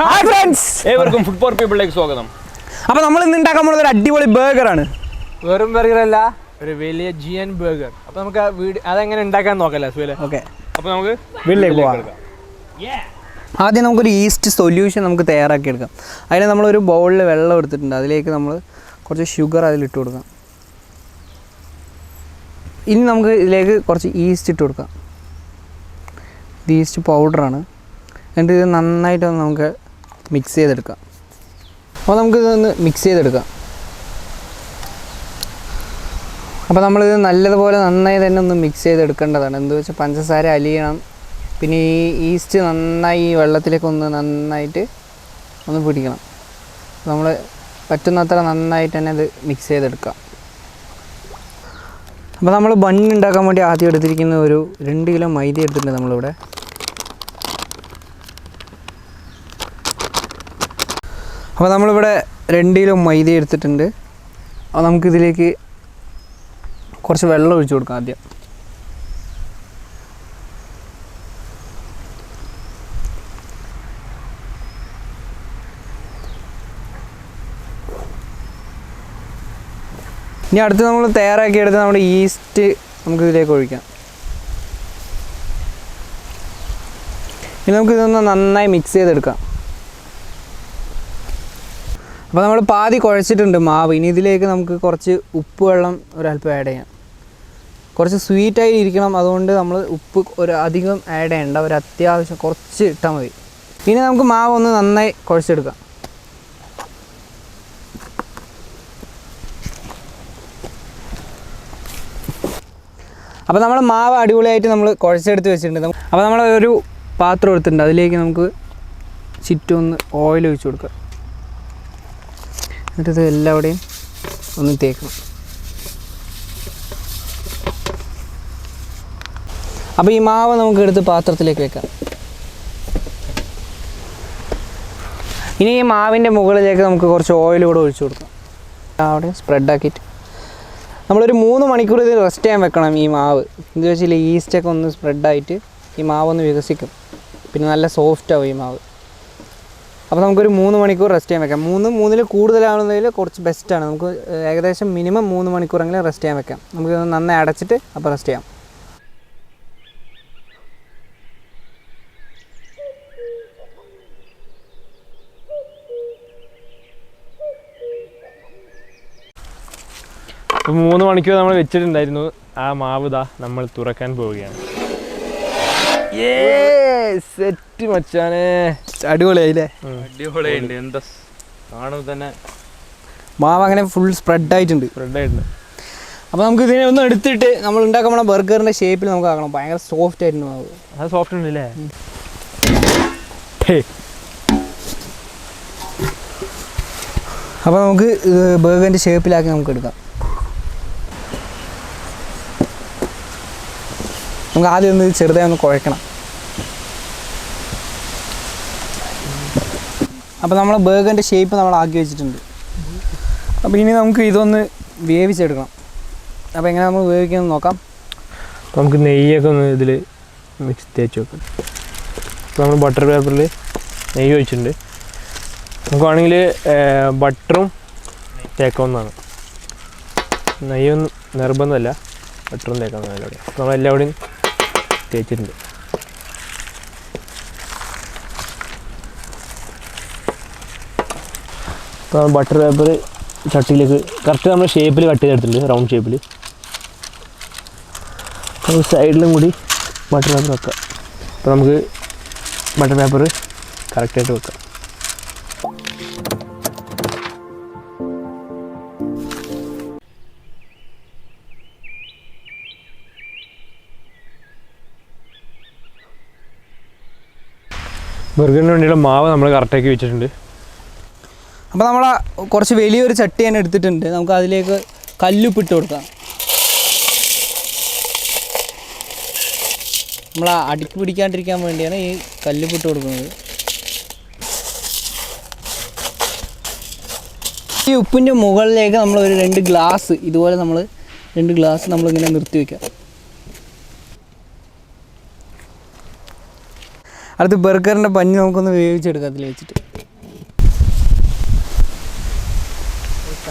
Hi friends, ഏവർക്കും food for പീപ്പിളിലേക്ക് സ്വാഗതം. അപ്പോൾ നമ്മൾ ഇന്ന് ഉണ്ടാക്കാൻ പോകുന്നത് ഒരു അടിപൊളി ബർഗറാണ്. വെറും ബർഗറല്ല, ഒരു വലിയ ജിയൻ ബർഗർ. അപ്പോൾ നമുക്ക് അതെങ്ങനെ ഉണ്ടാക്കാൻ നോക്കല്ലേ സുഹേലെ? ഓക്കെ, അപ്പോൾ നമുക്ക് വീട്ടിലേക്ക് പോകാം. ആദ്യം നമുക്കൊരു ഈസ്റ്റ് സൊല്യൂഷൻ നമുക്ക് തയ്യാറാക്കി എടുക്കാം. അതിന് നമ്മളൊരു ബൗളിൽ വെള്ളം എടുത്തിട്ടുണ്ട്. അതിലേക്ക് നമ്മൾ കുറച്ച് ഷുഗർ അതിലിട്ട് കൊടുക്കാം. ഇനി നമുക്ക് ഇതിലേക്ക് കുറച്ച് ഈസ്റ്റ് ഇട്ട് കൊടുക്കാം. ഇത് ഈസ്റ്റ് പൗഡറാണ്. എന്നിട്ട് ഇത് നന്നായിട്ടൊന്ന് നമുക്ക് മിക്സ് ചെയ്തെടുക്കാം. അപ്പോൾ നമുക്കിതൊന്ന് മിക്സ് ചെയ്തെടുക്കാം. അപ്പോൾ നമ്മളിത് നല്ലതുപോലെ നന്നായി തന്നെ ഒന്ന് മിക്സ് ചെയ്തെടുക്കേണ്ടതാണ്. എന്താ വെച്ചാൽ പഞ്ചസാര അലിയണം. പിന്നെ ഈ ഈസ്റ്റ് നന്നായി ഈ വെള്ളത്തിലേക്കൊന്ന് നന്നായിട്ട് ഒന്ന് പിടിക്കണം. നമ്മൾ പറ്റുന്നത്ര നന്നായിട്ട് തന്നെ ഇത് മിക്സ് ചെയ്തെടുക്കാം. അപ്പോൾ നമ്മൾ ബണ്ണ് ഉണ്ടാക്കാൻ വേണ്ടി ആദ്യം എടുത്തിരിക്കുന്ന ഒരു 2 കിലോ മൈദ എടുത്തിട്ടുണ്ട് നമ്മളിവിടെ. അപ്പോൾ നമ്മളിവിടെ 2 കിലോ മൈദ എടുത്തിട്ടുണ്ട്. അപ്പോൾ നമുക്കിതിലേക്ക് കുറച്ച് വെള്ളം ഒഴിച്ചു കൊടുക്കാം ആദ്യം. ഇനി അടുത്ത് നമ്മൾ തയ്യാറാക്കിയെടുത്ത് നമ്മുടെ ഈസ്റ്റ് നമുക്കിതിലേക്ക് ഒഴിക്കാം. ഇനി നമുക്കിതൊന്ന് നന്നായി മിക്സ് ചെയ്തെടുക്കാം. അപ്പോൾ നമ്മൾ പാതി കുഴച്ചിട്ടുണ്ട് മാവ്. ഇനി ഇതിലേക്ക് നമുക്ക് കുറച്ച് ഉപ്പ് വെള്ളം ഒരല്പം ആഡ് ചെയ്യാം. കുറച്ച് സ്വീറ്റായി ഇരിക്കണം, അതുകൊണ്ട് നമ്മൾ ഉപ്പ് അധികം ആഡ് ചെയ്യേണ്ട, ഒരു അത്യാവശ്യം കുറച്ച് ഇട്ടാൽ മതി. ഇനി നമുക്ക് മാവ് ഒന്ന് നന്നായി കുഴച്ചെടുക്കാം. അപ്പോൾ നമ്മൾ മാവ് അടിപൊളിയായിട്ട് നമ്മൾ കുഴച്ചെടുത്ത് വെച്ചിട്ടുണ്ട്. അപ്പോൾ നമ്മൾ ഒരു പാത്രം എടുത്തിട്ടുണ്ട്. അതിലേക്ക് നമുക്ക് ചുറ്റും ഒന്ന് ഓയിൽ ഒഴിച്ച് കൊടുക്കാം. എന്നിട്ട് ഇത് എല്ലാവിടെയും ഒന്ന് തേക്കണം. അപ്പോൾ ഈ മാവ് നമുക്ക് എടുത്ത് പാത്രത്തിലേക്ക് വെക്കാം. ഇനി ഈ മാവിൻ്റെ മുകളിലേക്ക് നമുക്ക് കുറച്ച് ഓയിൽ കൂടെ ഒഴിച്ചു കൊടുക്കാം. അവിടെ സ്പ്രെഡാക്കിയിട്ട് നമ്മളൊരു 3 മണിക്കൂർ ഇത് റെസ്റ്റ് ചെയ്യാൻ വെക്കണം. ഈ മാവ് എന്താ വെച്ചാൽ ഈസ്റ്റൊക്കെ ഒന്ന് സ്പ്രെഡായിട്ട് ഈ മാവ് ഒന്ന് വികസിക്കും. പിന്നെ നല്ല സോഫ്റ്റ് ആവും ഈ മാവ്. അപ്പോൾ നമുക്കൊരു 3 മണിക്കൂർ റെസ്റ്റ് ചെയ്യാൻ വെക്കാം. 3-3 കൂടുതലാണെന്നതിൽ കുറച്ച് ബെസ്റ്റാണ്. നമുക്ക് ഏകദേശം മിനിമം 3 മണിക്കൂറെങ്കിലും റെസ്റ്റ് ചെയ്യാൻ വെക്കാം. നമുക്ക് നന്നായി അടച്ചിട്ട് അപ്പോൾ റെസ്റ്റ് ചെയ്യാം. അപ്പോൾ 3 മണിക്കൂർ നമ്മൾ വെച്ചിട്ടുണ്ടായിരുന്നു. ആ മാവ് ഇതാ നമ്മൾ തുറക്കാൻ പോവുകയാണ്. സെറ്റ് മച്ചാനെ, അടിപൊളിയായില്ലേ? അടിപൊളിയുണ്ട്. എന്താ കാണുമ്പോൾ തന്നെ മാവ് അങ്ങനെ ഫുൾ സ്പ്രെഡായിട്ടുണ്ട്. അപ്പോൾ നമുക്ക് ഇതിനെ ഒന്ന് എടുത്തിട്ട് നമ്മൾ ഉണ്ടാക്കാൻ പോണ ബർഗറിൻ്റെ ഷേപ്പിൽ നമുക്ക് ആക്കണം. ഭയങ്കര സോഫ്റ്റ് ആയിരുന്നു മാവ്. അത് സോഫ്റ്റ് ഉണ്ടല്ലേ? അപ്പോൾ നമുക്ക് ബർഗറിൻ്റെ ഷേപ്പിലാക്കി നമുക്ക് എടുക്കാം. നമുക്ക് ആദ്യം ഒന്ന് ചെറുതായി ഒന്ന് കുഴക്കണം. അപ്പോൾ നമ്മൾ ബർഗറിൻ്റെ ഷേപ്പ് നമ്മൾ ആക്കി വെച്ചിട്ടുണ്ട്. അപ്പോൾ ഇനി നമുക്ക് ഇതൊന്ന് വേവിച്ചെടുക്കണം. അപ്പോൾ എങ്ങനെ നമ്മൾ വേവിക്കാമെന്ന് നോക്കാം. നമുക്ക് നെയ്യൊക്കെ ഒന്ന് ഇതിൽ മിക്സ് തേച്ച് വെക്കാം. അപ്പോൾ നമ്മൾ ബട്ടർ പേപ്പറിൽ നെയ്യ് ഒഴിച്ചിട്ടുണ്ട്. നമുക്ക് വേണമെങ്കിൽ ബട്ടറും തേക്കാവുന്നതാണ്. നെയ്യൊന്നും നിർബന്ധമല്ല, ബട്ടറും തേക്കാവുന്നതാണ്. അപ്പോൾ നമ്മളെല്ലാവിടെയും തേച്ചിട്ടുണ്ട്. അപ്പോൾ ബട്ടർ പേപ്പർ ചട്ടിയിലേക്ക് കറക്റ്റ് നമ്മൾ ഷേപ്പിൽ കട്ട് ചെയ്തെടുത്തിട്ടുണ്ട്, റൗണ്ട് ഷേപ്പിൽ. അപ്പോൾ സൈഡിലും കൂടി ബട്ടർ പേപ്പർ വെക്കാം. അപ്പോൾ നമുക്ക് ബട്ടർ പേപ്പർ കറക്റ്റായിട്ട് വെക്കാം. ബർഗറിന് വേണ്ടിയുള്ള മാവ് നമ്മൾ കറക്റ്റാക്കി വെച്ചിട്ടുണ്ട്. അപ്പോൾ നമ്മൾ കുറച്ച് വലിയൊരു ചട്ടി തന്നെ എടുത്തിട്ടുണ്ട്. നമുക്ക് അതിലേക്ക് കല്ലുപ്പിട്ട് കൊടുക്കാം. നമ്മൾ അടുക്കി പിടിക്കാണ്ടിരിക്കാൻ വേണ്ടിയാണ് ഈ കല്ലുപ്പിട്ട് കൊടുക്കുന്നത്. ഈ ഉപ്പിൻ്റെ മുകളിലേക്ക് നമ്മൾ ഒരു 2 ഗ്ലാസ് ഇതുപോലെ നമ്മൾ 2 ഗ്ലാസ് നമ്മളിങ്ങനെ നിർത്തി വയ്ക്കാം. അടുത്ത് ബർഗറിൻ്റെ പഞ്ഞ് നമുക്കൊന്ന് വേവിച്ചെടുക്കാം അതിൽ വെച്ചിട്ട്.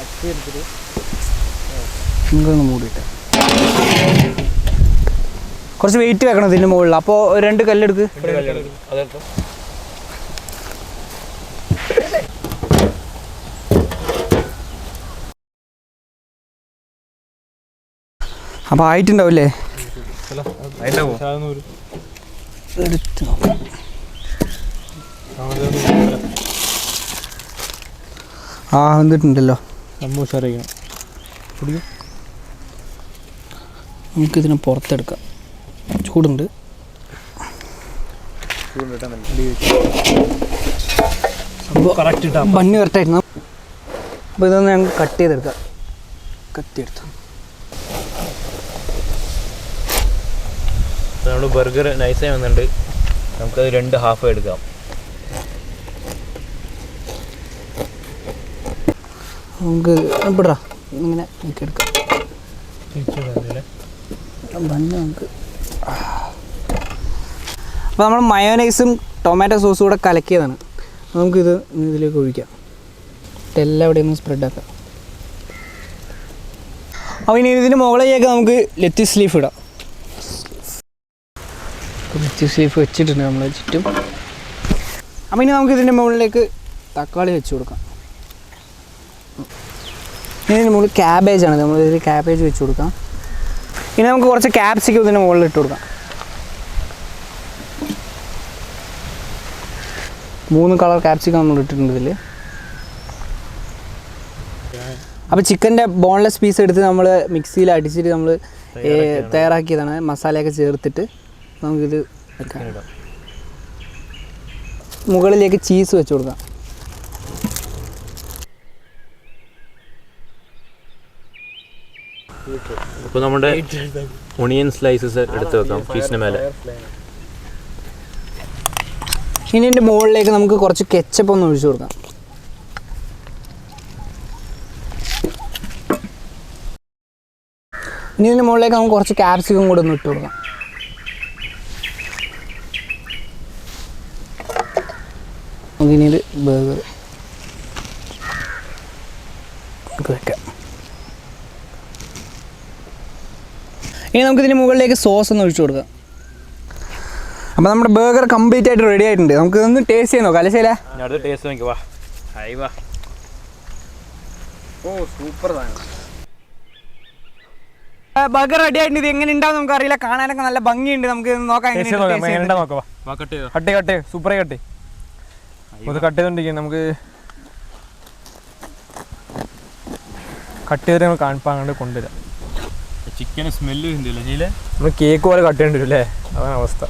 കത്തി എടുത്തിട്ട് നമുക്കൊന്ന് മൂടിയിട്ട് കുറച്ച് വെയിറ്റ് വെക്കണം ഇതിൻ്റെ മുകളിൽ. അപ്പോൾ 2 കല്ലെടുക്ക്. അപ്പോൾ ആയിട്ടുണ്ടാവില്ലേ? എടുത്ത് നോക്കാം. ആ വന്നിട്ടുണ്ടല്ലോ. നമുക്കിതിനെ പുറത്തെടുക്കാം. ചൂടുണ്ട്. ബണ്ണി കറക്റ്റായിരുന്നു. അപ്പോൾ ഇതൊന്ന് ഞങ്ങൾക്ക് കട്ട് ചെയ്തെടുക്കാം. കത്തിയെടുത്തു. നമ്മൾ ബർഗർ നൈസായി വന്നിട്ടുണ്ട്. നമുക്കത് 2 ഹാഫ് എടുക്കാം. നമുക്ക് ഇവിടാ ഇങ്ങനെ എടുക്കാം. ബണ്ണ് നമുക്ക് അപ്പോൾ നമ്മൾ മയോനൈസും ടൊമാറ്റോ സോസും കൂടെ കലക്കിയതാണ്. നമുക്കിത് ഇതിലേക്ക് ഒഴിക്കാം. എല്ലാം ഇവിടെ ഒന്ന് സ്പ്രെഡാക്കാം. അപ്പോൾ ഇനി ഇതിന് മുകളിലേക്ക് നമുക്ക് ലെറ്റിസ് ലീഫ് ഇടാം. ലെറ്റിസ് ലീഫ് വെച്ചിട്ടുണ്ട് നമ്മൾ ചുറ്റും. അപ്പോൾ ഇനി നമുക്ക് ഇതിൻ്റെ മുകളിലേക്ക് തക്കാളി വെച്ച് കൊടുക്കാം. ഇതിന് മുകളിൽ ക്യാബേജാണ്. നമ്മളിതിൽ ക്യാബേജ് വെച്ച് കൊടുക്കാം. ഇനി നമുക്ക് കുറച്ച് ക്യാപ്സിക്കം ഇതിൻ്റെ മുകളിൽ ഇട്ട് കൊടുക്കാം. 3 കളർ ക്യാപ്സിക്കം നമ്മൾ ഇട്ടിട്ടുണ്ട് ഇതിൽ. അപ്പോൾ ചിക്കൻ്റെ ബോൺലെസ് പീസ് എടുത്ത് നമ്മൾ മിക്സിയിൽ അടിച്ചിട്ട് നമ്മൾ തയ്യാറാക്കിയതാണ്. മസാലയൊക്കെ ചേർത്തിട്ട് നമുക്കിത് വെക്കാം. മുകളിലേക്ക് ചീസ് വെച്ച് കൊടുക്കാം. അപ്പോൾ നമ്മുടെ ഒണിയൻ സ്ലൈസസ് എടുത്ത് വെക്കാം ഫിഷിന് മേലെ. ഇനി ഇതിൻ്റെ മുകളിലേക്ക് നമുക്ക് കുറച്ച് കെച്ചപ്പ് ഒന്ന് ഒഴിച്ചു കൊടുക്കാം. ഇനി ഇതിൻ്റെ മുകളിലേക്ക് നമുക്ക് കുറച്ച് ക്യാപ്സിക്കം കൂടെ ഒന്ന് ഇട്ട് കൊടുക്കാം. ഇനി ഇത് ബർഗർ വെക്കാം. ഇനി നമുക്കിതിന് മുകളിലേക്ക് സോസ് ഒന്ന് ഒഴിച്ചു കൊടുക്കാം. അപ്പോൾ നമ്മുടെ ബർഗർ കംപ്ലീറ്റ് ആയിട്ട് റെഡി ആയിട്ടുണ്ട്. നമുക്ക് ഇതൊന്ന് ടേസ്റ്റ് ചെയ്ത് നോക്കാം. അല്ലേ ശരിയല്ലേ? ടേസ്റ്റ് നോക്കി വാ. ഹായ് വാ. ഓ സൂപ്പർ ബർഗർ റെഡി ആയിട്ടുണ്ട്. ഇത് എങ്ങനെ ഉണ്ടാവും നമുക്ക് അറിയില്ല. കാണാനൊക്കെ നല്ല ഭംഗിയുണ്ട്. നമുക്ക് നോക്കാം. സൂപ്പറായി കട്ട് ചെയ്തോണ്ടിരിക്കും. നമുക്ക് കട്ട് ചെയ്തിട്ട് നമ്മൾ കാണിപ്പാണ്ട് കൊണ്ടുവരാം. ചിക്കന് സ്മെല്ല് ഉണ്ടല്ലോ ചെയ്യില്ലേ. നമ്മൾ കേക്ക് പോലെ കട്ട് ചെയ്യേണ്ടി വരും അല്ലേ? അതാണ് അവസ്ഥ.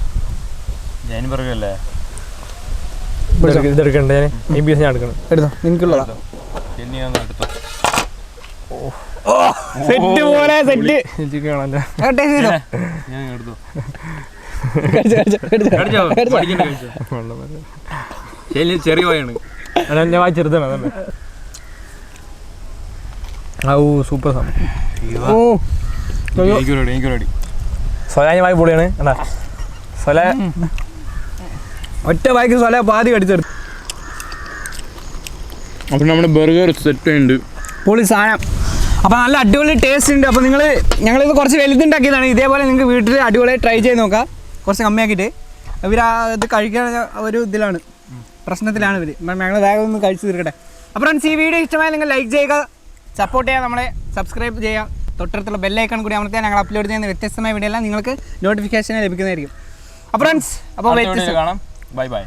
ഞാൻ പറയല്ലേ ഇതെടുക്കണ്ടേ? ഈ പീസ് ഞാൻ എടുക്കണം. എടുത്തോ, എനിക്കുള്ളതാ. സെറ്റ് പോലെ സെറ്റ് ചിക്കൻ കാണാൻ ചെറിയ പോയാണ്. ഞാൻ വായി ചെറുതാണ് അതന്നെ. ഓ സൂപ്പർ സാധനം. സൊല വായി പൊളിയാണ്. എന്താ സൊല ഒറ്റ വായിക്ക് സൊല പാതി കടിച്ചെടുത്തു. അപ്പം നമ്മുടെ ബർഗർ സെറ്റ് ഉണ്ട്. പൊളി സാധനം. അപ്പോൾ നല്ല അടിപൊളി ടേസ്റ്റ് ഉണ്ട്. അപ്പോൾ ഞങ്ങളിത് കുറച്ച് വലുതുണ്ടാക്കിയതാണ്. ഇതേപോലെ നിങ്ങൾക്ക് വീട്ടിൽ അടിപൊളി ട്രൈ ചെയ്ത് നോക്കാം. കുറച്ച് കമ്മിയാക്കിയിട്ട് ഇവർ ഇത് കഴിക്കാൻ ഒരു ഇതിലാണ്, പ്രശ്നത്തിലാണ് ഇവർ. ഞങ്ങൾ വേഗം ഒന്ന് കഴിച്ച് തീർക്കട്ടെ. അപ്പോൾ ഫ്രണ്ട്സ്, ഈ വീഡിയോ ഇഷ്ടമായി നിങ്ങൾ ലൈക്ക് ചെയ്യുക, സപ്പോർട്ട് ചെയ്യുക, നമ്മളെ സബ്സ്ക്രൈബ് ചെയ്യുക, തൊട്ടടുത്തുള്ള ബെല്ലൈക്കൺ കൂടി അമർത്തിയാൽ ഞങ്ങൾ അപ്ലോഡ് ചെയ്യുന്ന വ്യത്യസ്തമായ വീഡിയോ എല്ലാം നിങ്ങൾക്ക് നോട്ടിഫിക്കേഷൻ ലഭിക്കുന്നതായിരിക്കും. അപ്പോൾ ഫ്രണ്ട്സ്, അപ്പോൾ കാണാം. Bye bye.